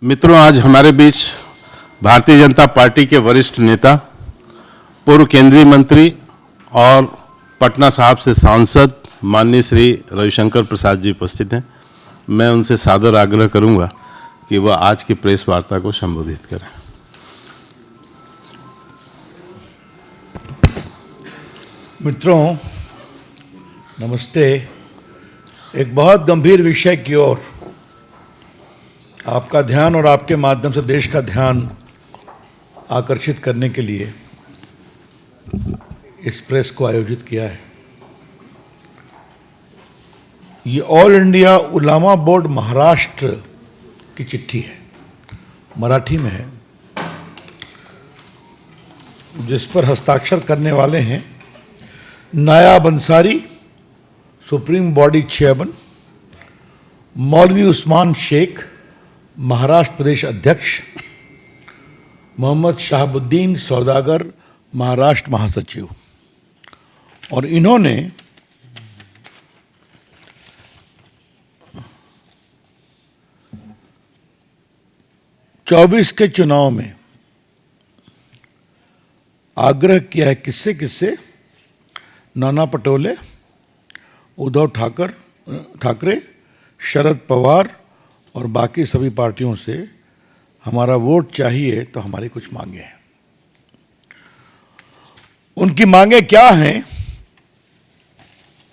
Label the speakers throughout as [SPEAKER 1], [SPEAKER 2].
[SPEAKER 1] मित्रों, आज हमारे बीच भारतीय जनता पार्टी के वरिष्ठ नेता, पूर्व केंद्रीय मंत्री और पटना साहिब से सांसद माननीय श्री रविशंकर प्रसाद जी उपस्थित हैं। मैं उनसे सादर आग्रह करूंगा कि वह आज की प्रेस वार्ता को संबोधित करें।
[SPEAKER 2] मित्रों, नमस्ते। एक बहुत गंभीर विषय की ओर आपका ध्यान और आपके माध्यम से देश का ध्यान आकर्षित करने के लिए इस प्रेस को आयोजित किया है। ये ऑल इंडिया उलामा बोर्ड महाराष्ट्र की चिट्ठी है, मराठी में है, जिस पर हस्ताक्षर करने वाले हैं नायाब अंसारी, सुप्रीम बॉडी चेयरमैन, मौलवी उस्मान शेख, महाराष्ट्र प्रदेश अध्यक्ष, मोहम्मद शहाबुद्दीन सौदागर, महाराष्ट्र महासचिव। और इन्होंने चौबीस के चुनाव में आग्रह किया है किससे किससे? नाना पटोले, उद्धव ठाकरे, शरद पवार और बाकी सभी पार्टियों से हमारा वोट चाहिए तो हमारी कुछ मांगे हैं। उनकी मांगे क्या हैं,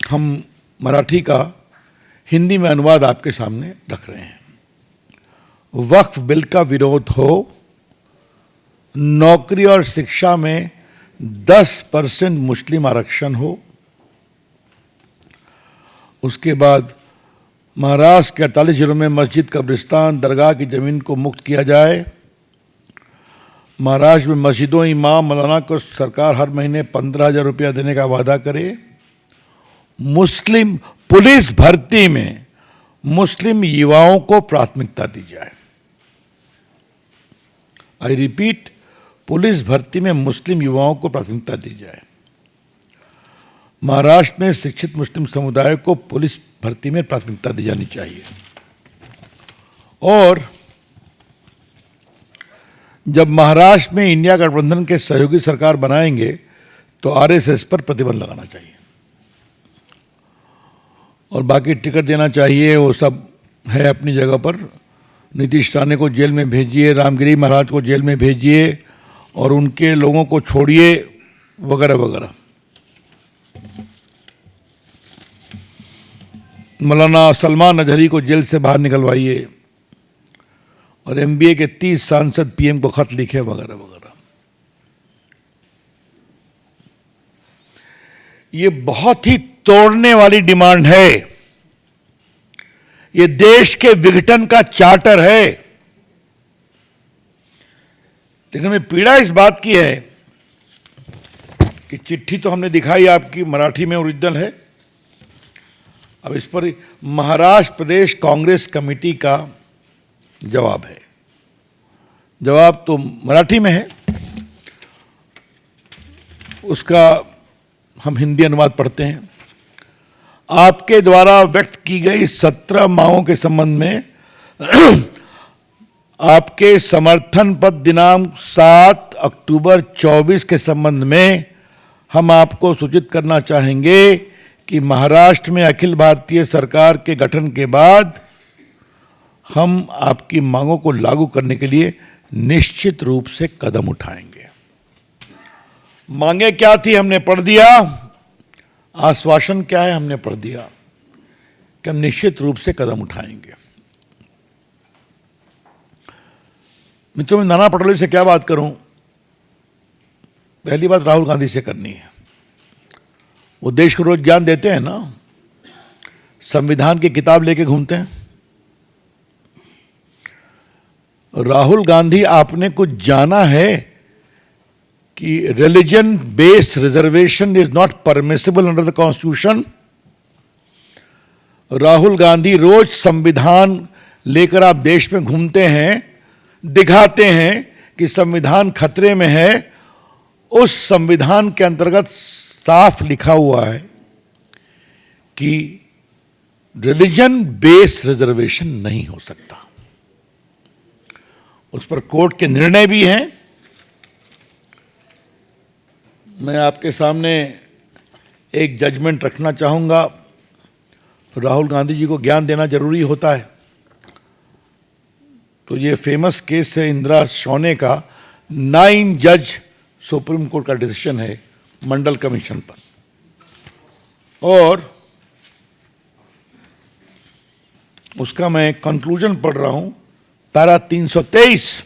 [SPEAKER 2] हम मराठी का हिंदी में अनुवाद आपके सामने रख रहे हैं। वक्फ बिल का विरोध हो, नौकरी और शिक्षा में 10% मुस्लिम आरक्षण हो, उसके बाद महाराष्ट्र के 48 जिलों में मस्जिद, कब्रिस्तान, दरगाह की ज़मीन को मुक्त किया जाए। महाराष्ट्र में मस्जिदों, इमाम, मौलाना को सरकार हर महीने 15,000 रुपया देने का वादा करे। मुस्लिम पुलिस भर्ती में मुस्लिम युवाओं को प्राथमिकता दी जाए। आई रिपीट, पुलिस भर्ती में मुस्लिम युवाओं को प्राथमिकता दी जाए। महाराष्ट्र में शिक्षित मुस्लिम समुदाय को पुलिस भर्ती में प्राथमिकता दी जानी चाहिए। और जब महाराष्ट्र में इंडिया गठबंधन के सहयोगी सरकार बनाएंगे तो आरएसएस पर प्रतिबंध लगाना चाहिए और बाकी टिकट देना चाहिए। वो सब है अपनी जगह पर। नीतीश राणे को जेल में भेजिए, रामगिरी महाराज को जेल में भेजिए और उनके लोगों को छोड़िए, वगैरह वगैरह। मौलाना सलमान अजहरी को जेल से बाहर निकलवाइए और एमबीए के 30 सांसद पीएम को खत लिखे, वगैरह वगैरह। ये बहुत ही तोड़ने वाली डिमांड है। ये देश के विघटन का चार्टर है। लेकिन हमें पीड़ा इस बात की है कि चिट्ठी तो हमने दिखाई आपकी, मराठी में ओरिजिनल है। अब इस पर महाराष्ट्र प्रदेश कांग्रेस कमेटी का जवाब है। जवाब तो मराठी में है, उसका हम हिंदी अनुवाद पढ़ते हैं। आपके द्वारा व्यक्त की गई 17 मांगों के संबंध में आपके समर्थन पत्र दिनांक 7 अक्टूबर 24 के संबंध में हम आपको सूचित करना चाहेंगे कि महाराष्ट्र में अखिल भारतीय सरकार के गठन के बाद हम आपकी मांगों को लागू करने के लिए निश्चित रूप से कदम उठाएंगे। मांगे क्या थी हमने पढ़ दिया, आश्वासन क्या है हमने पढ़ दिया कि हम निश्चित रूप से कदम उठाएंगे। मित्रों, मैं नाना पटोले से क्या बात करूं? पहली बात राहुल गांधी से करनी है। वो देश को रोज ज्ञान देते हैं ना, संविधान की किताब लेके घूमते हैं। राहुल गांधी, आपने कुछ जाना है कि religion based reservation is not permissible under the constitution? Rahul Gandhi रोज संविधान लेकर आप देश में घूमते हैं, दिखाते हैं कि संविधान खतरे में है। उस संविधान के अंतर्गत साफ लिखा हुआ है कि रिलीजन बेस्ड रिजर्वेशन नहीं हो सकता। उस पर कोर्ट के निर्णय भी हैं। मैं आपके सामने एक जजमेंट रखना चाहूँगा। राहुल गांधी जी को ज्ञान देना जरूरी होता है, तो ये फेमस केस है इंदिरा सोने का। 9 जज सुप्रीम कोर्ट का डिसीजन है मंडल कमीशन पर, और उसका मैं कंक्लूजन पढ़ रहा हूं, para 323।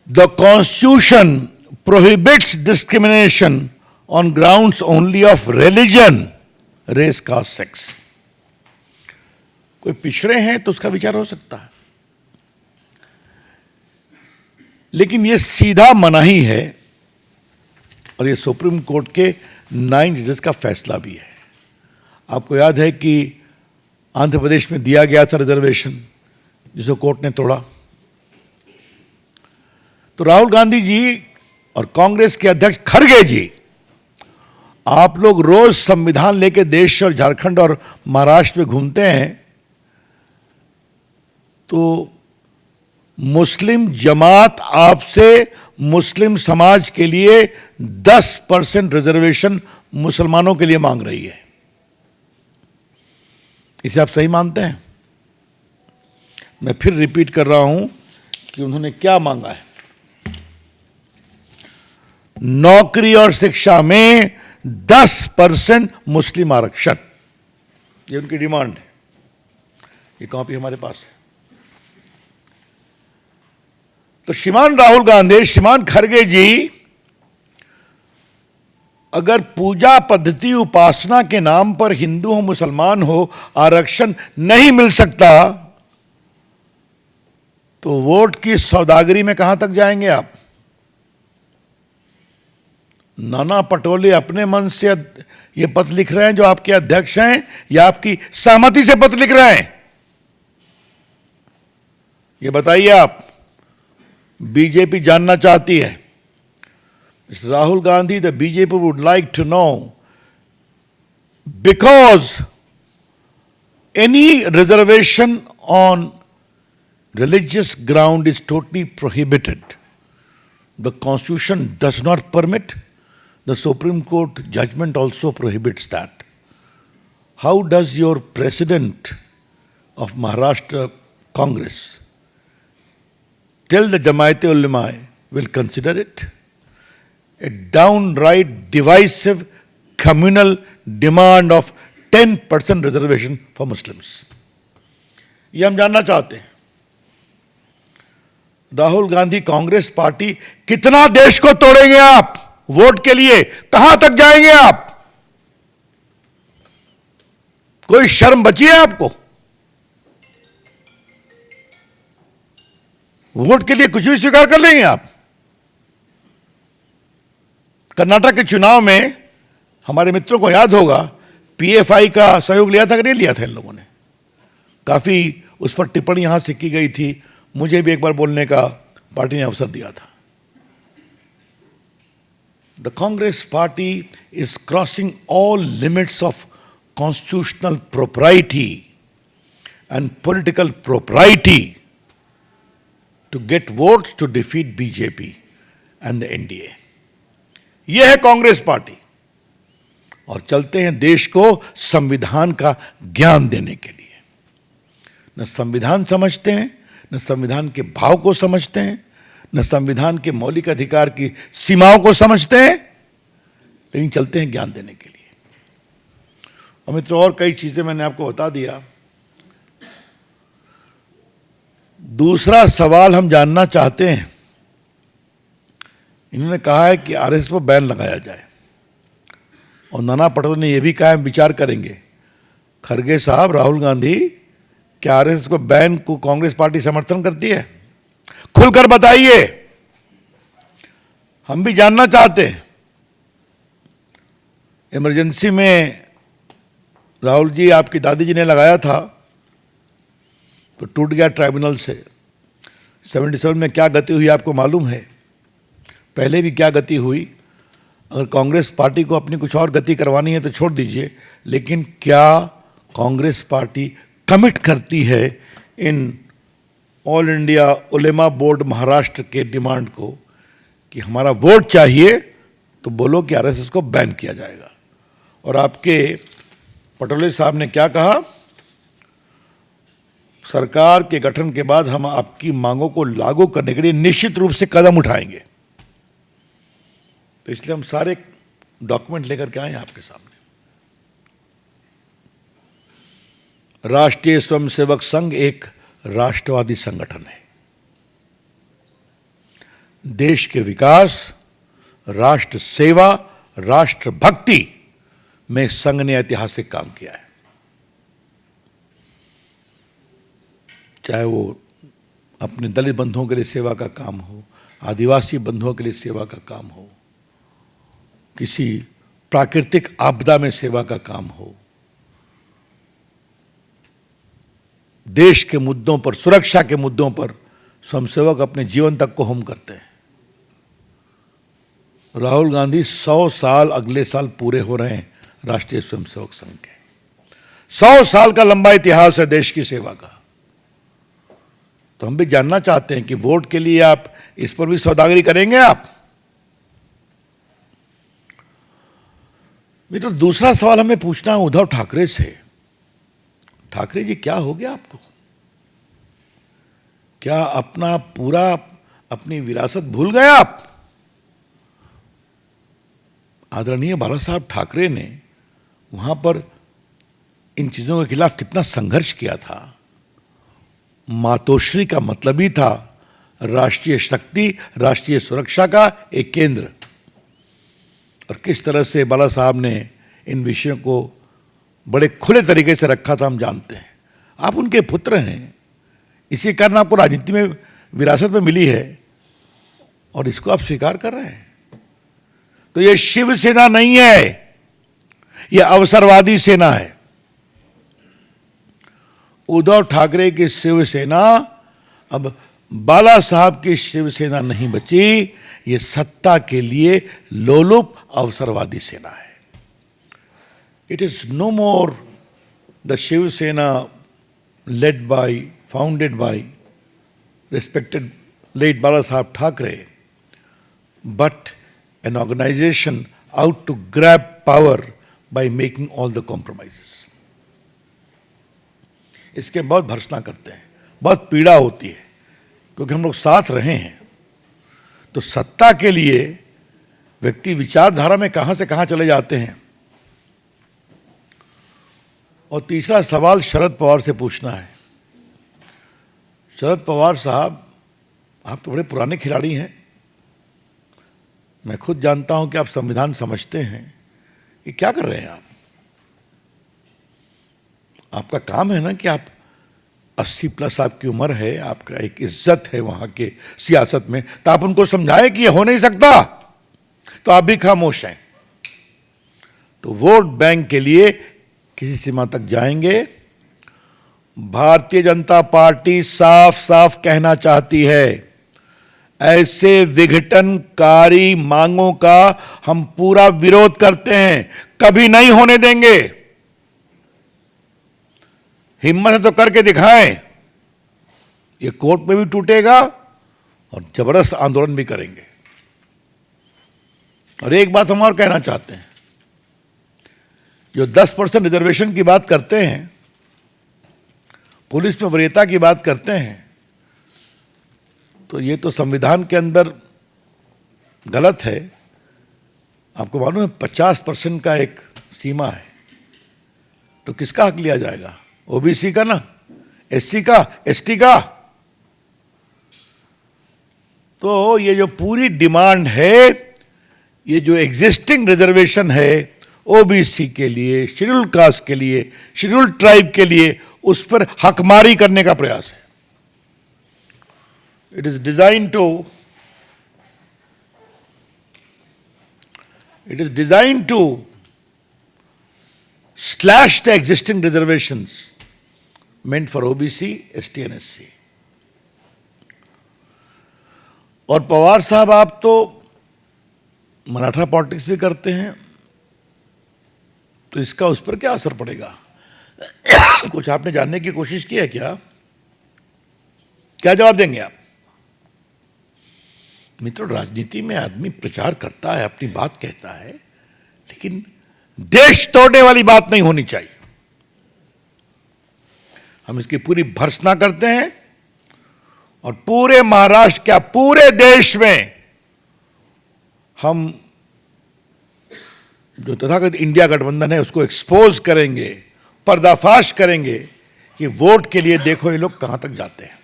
[SPEAKER 2] The constitution prohibits discrimination on grounds only of religion, race, caste, sex. कोई पिछड़े हैं तो उसका विचार हो सकता है, लेकिन यह सीधा मनाही है, और यह सुप्रीम कोर्ट के 9 जजेस का फैसला भी है। आपको याद है कि आंध्र प्रदेश में दिया गया था रिजर्वेशन, जिसे कोर्ट ने तोड़ा। तो राहुल गांधी जी और कांग्रेस के अध्यक्ष खड़गे जी, आप लोग रोज संविधान लेके देश और झारखंड और महाराष्ट्र में घूमते हैं, तो मुस्लिम जमात आपसे मुस्लिम समाज के लिए 10% रिजर्वेशन मुसलमानों के लिए मांग रही है। इसे आप सही मानते हैं? मैं फिर रिपीट कर रहा हूं कि उन्होंने क्या मांगा है। नौकरी और शिक्षा में 10% मुस्लिम आरक्षण, ये उनकी डिमांड है। ये कॉपी हमारे पास है। तो श्रीमान राहुल गांधी, श्रीमान खड़गे जी, अगर पूजा पद्धति उपासना के नाम पर हिंदू हो मुसलमान हो आरक्षण नहीं मिल सकता, तो वोट की सौदागरी में कहां तक जाएंगे आप? नाना पटोले अपने मन से ये पत्र लिख रहे हैं जो आपके अध्यक्ष हैं, या आपकी सहमति से पत्र लिख रहे हैं? ये बताइए आप। बीजेपी जानना चाहती है। Rahul Gandhi, the BJP would like to know, because any reservation on religious ground is totally prohibited. The Constitution does not permit. The Supreme Court judgment also prohibits that. How does your president of Maharashtra Congress tell the Jamaat-e-Ulema will consider it? A downright divisive communal demand of 10% reservation for Muslims. ये हम जानना चाहते हैं। Rahul Gandhi Congress party कितना देश को तोड़ेंगे आप वोट के लिए? कहां तक जाएंगे आप? कोई शर्म बची है आपको? वोट के लिए कुछ भी स्वीकार कर लेंगे आप? कर्नाटक के चुनाव में हमारे मित्रों को याद होगा, पीएफआई का सहयोग लिया था कि नहीं लिया था इन लोगों ने? काफी उस पर टिप्पणी यहां से की गई थी। मुझे भी एक बार बोलने का पार्टी ने अवसर दिया था। The Congress party is crossing all limits of constitutional propriety and political propriety to get votes to defeat BJP and the NDA. यह है कांग्रेस पार्टी, और चलते हैं देश को संविधान का ज्ञान देने के लिए। न संविधान समझते हैं, न संविधान के भाव को समझते हैं, न संविधान के मौलिक अधिकार की सीमाओं को समझते हैं, लेकिन चलते हैं ज्ञान देने के लिए। और मित्रों, और कई चीजें मैंने आपको बता दिया। दूसरा सवाल हम जानना चाहते हैं। इन्होंने कहा है कि आरएसएस पर बैन लगाया जाए, और नाना पटोले ने यह भी कहा हम विचार करेंगे। खड़गे साहब, राहुल गांधी, क्या आरएसएस को बैन को कांग्रेस पार्टी समर्थन करती है? खुलकर बताइए, हम भी जानना चाहते हैं। इमरजेंसी में राहुल जी, आपकी दादी जी ने लगाया था तो टूट गया ट्राइब्यूनल से। 77 में क्या गति हुई आपको मालूम है? पहले भी क्या गति हुई? अगर कांग्रेस पार्टी को अपनी कुछ और गति करवानी है तो छोड़ दीजिए, लेकिन क्या कांग्रेस पार्टी कमिट करती है in all India Ulema board Maharashtra के डिमांड को कि हमारा वोट चाहिए, तो बोलो कि आरएसएस को बैन किया जाएगा। और आपके पटोले साहब ने क्या कहा, सरकार के गठन के बाद हम आपकी मांगों को लागू करने के लिए निश्चित रूप से कदम उठाएंगे। तो इसलिए हम सारे डॉक्यूमेंट लेकर के आए हैं आपके सामने। राष्ट्रीय स्वयंसेवक संघ एक राष्ट्रवादी संगठन है। देश के विकास, राष्ट्र सेवा, राष्ट्र भक्ति में संघ ने ऐतिहासिक काम किया है। चाहे वो अपने दलित बंधुओं के लिए सेवा का काम हो, आदिवासी बंधुओं के लिए सेवा का काम हो, किसी प्राकृतिक आपदा में सेवा का काम हो, देश के मुद्दों पर, सुरक्षा के मुद्दों पर स्वयंसेवक अपने जीवन तक को होम करते हैं। राहुल गांधी 100 साल अगले साल पूरे हो रहे हैं राष्ट्रीय स्वयंसेवक संघ के। 100 साल का लंबा इतिहास है देश की सेवा का। तो हम भी जानना चाहते हैं कि वोट के लिए आप इस पर भी सौदागरी करेंगे आप? तो दूसरा सवाल हमें पूछना है उद्धव ठाकरे से। ठाकरे जी, क्या हो गया आपको? क्या अपनी विरासत भूल गए आप? आदरणीय बाला साहब ठाकरे ने वहां पर इन चीजों के खिलाफ कितना संघर्ष किया था। मातोश्री का मतलब ही था राष्ट्रीय शक्ति, राष्ट्रीय सुरक्षा का एक केंद्र। और किस तरह से बाला साहब ने इन विषयों को बड़े खुले तरीके से रखा था, हम जानते हैं। आप उनके पुत्र हैं, इसी कारण आपको राजनीति में विरासत में मिली है और इसको आप स्वीकार कर रहे हैं। तो ये शिवसेना नहीं है, ये अवसरवादी सेना है। उद्धव ठाकरे की शिवसेना अब बाला साहब की शिवसेना नहीं बची, ये सत्ता के लिए लोलुप अवसरवादी सेना है। It is no more the Shiv Sena founded by respected late Bala Saheb Thackeray, but an organization out to grab power by making all the compromises. इसके बहुत भर्त्सना करते हैं, बहुत पीड़ा होती है, क्योंकि हम लोग साथ रहे हैं। तो सत्ता के लिए व्यक्ति विचारधारा में कहां से कहां चले जाते हैं। और तीसरा सवाल शरद पवार से पूछना है। शरद पवार साहब, आप तो बड़े पुराने खिलाड़ी हैं। मैं खुद जानता हूं कि आप संविधान समझते हैं। ये क्या कर रहे हैं आप? आपका काम है ना कि आप 80 प्लस आपकी उम्र है, आपका एक इज्जत है वहां के सियासत में, तो आप उनको समझाएं कि ये हो नहीं सकता, तो आप भी खामोश हैं। तो वोट बैंक के लिए किसी सीमा तक जाएंगे। भारतीय जनता पार्टी साफ साफ कहना चाहती है, ऐसे विघटनकारी मांगों का हम पूरा विरोध करते हैं, कभी नहीं होने देंगे। हिम्मत है तो करके दिखाएं। ये कोर्ट में भी टूटेगा और जबरदस्त आंदोलन भी करेंगे। और एक बात हम और कहना चाहते हैं, जो 10% रिजर्वेशन की बात करते हैं, पुलिस में वरीयता की बात करते हैं, तो ये तो संविधान के अंदर गलत है। आपको मालूम है 50% का एक सीमा है, तो किसका हक लिया जाएगा? ओबीसी का ना, एससी का, एसटी का। तो ये जो पूरी डिमांड है, ये जो एग्जिस्टिंग रिजर्वेशन है ओबीसी के लिए, शेड्यूल्ड कास्ट के लिए, शेड्यूल्ड ट्राइब के लिए, उस पर हकमारी करने का प्रयास है। It is design to slash the existing reservations meant for OBC, ST and SC. और पवार साहब, आप तो मराठा पॉलिटिक्स भी करते हैं, तो इसका उस पर क्या असर पड़ेगा? कुछ आपने जानने की कोशिश की है क्या? क्या जवाब देंगे आप? मित्रों, राजनीति में आदमी प्रचार करता है, अपनी बात कहता है, लेकिन देश तोड़ने वाली बात नहीं होनी चाहिए। हम इसकी पूरी भर्त्सना करते हैं और पूरे महाराष्ट्र, क्या पूरे देश में हम जो तथाकथित इंडिया गठबंधन है उसको एक्सपोज करेंगे, पर्दाफाश करेंगे कि वोट के लिए देखो ये लोग कहां तक जाते हैं।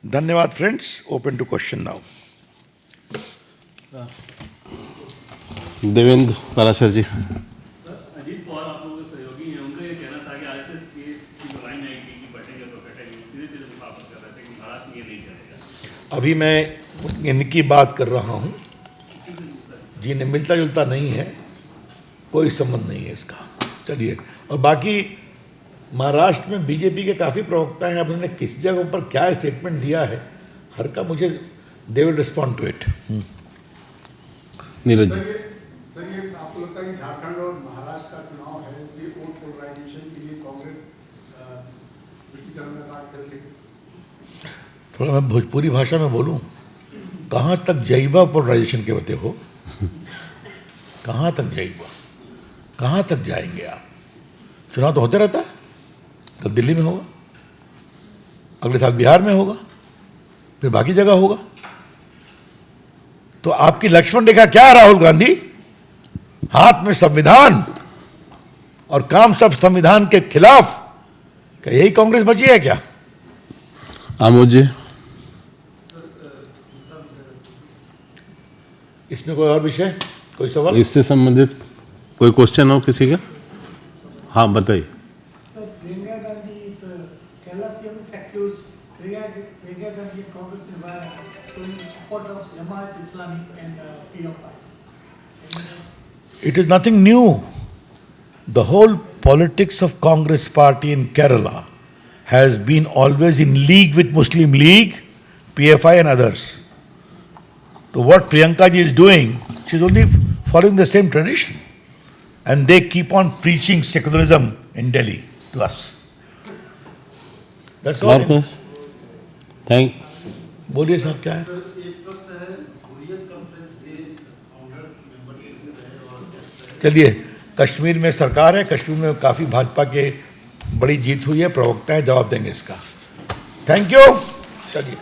[SPEAKER 2] धन्यवाद friends. Open to question now.
[SPEAKER 1] Devendra Parashar ji.
[SPEAKER 3] Ajit Pawar आप लोगों के सहयोगी हैं, उनका ये कहना था कि आरएसएस की जो लाइन आई थी कि बटेंगे तो कटेंगे, सीधे सीधे मुखाफत कर रहे थे कि महाराष्ट्र में ये नहीं चलेगा।
[SPEAKER 2] अभी मैं इनकी बात कर रहा हूं जी, ने मिलता जुलता नहीं है, कोई संबंध नहीं है इसका। चलिए, और बाकी महाराष्ट्र में बीजेपी के काफ़ी प्रवक्ता हैं, अब उन्होंने किस जगह पर क्या स्टेटमेंट दिया है हर का, मुझे they will respond to it.
[SPEAKER 1] Neeraj ji.
[SPEAKER 4] Sir ये आपको लगता है कि झारखंड और महाराष्ट्र का चुनाव है, इसलिए वोट पोलराइजेशन के लिए कांग्रेस दृष्टिकरण में बात कर रही है?
[SPEAKER 2] थोड़ा मैं भोजपुरी भाषा में बोलूं, कहाँ तक जाइबा पोलराइजेशन के बते हो? कहाँ तक जाइबा, कहाँ तक जाएंगे आप? चुनाव तो होते रहता है, कल दिल्ली में होगा, अगले साल बिहार में होगा, फिर बाकी जगह होगा। तो आपकी लक्ष्मण रेखा क्या है राहुल गांधी? हाथ में संविधान और काम सब संविधान के खिलाफ। क्या यही कांग्रेस बची है क्या?
[SPEAKER 1] आमोद जी।
[SPEAKER 2] इसमें कोई और विषय, कोई सवाल?
[SPEAKER 1] इससे संबंधित कोई क्वेश्चन हो किसी का? हाँ बताइए।
[SPEAKER 5] Sir, Priyanka Gandhi is Kerala CM is accused. Priyanka Gandhi and Congress were in support of Jamaat Islami and PFI.
[SPEAKER 2] It is nothing new. The whole politics of Congress party in Kerala has been always in league with Muslim League, PFI and others. So what Priyanka ji is doing, she is only following the same tradition. And they keep on preaching secularism in Delhi to us. That's all.
[SPEAKER 1] Thank.
[SPEAKER 2] बोलिए साहब, क्या है?
[SPEAKER 4] एक प्रश्न है, Hurriyat conference के founder membership से रहे और
[SPEAKER 2] चलिए, कश्मीर में सरकार है, कश्मीर में काफ़ी भाजपा के बड़ी जीत हुई है, प्रवक्ता है, जवाब देंगे इसका। Thank you. चलिए।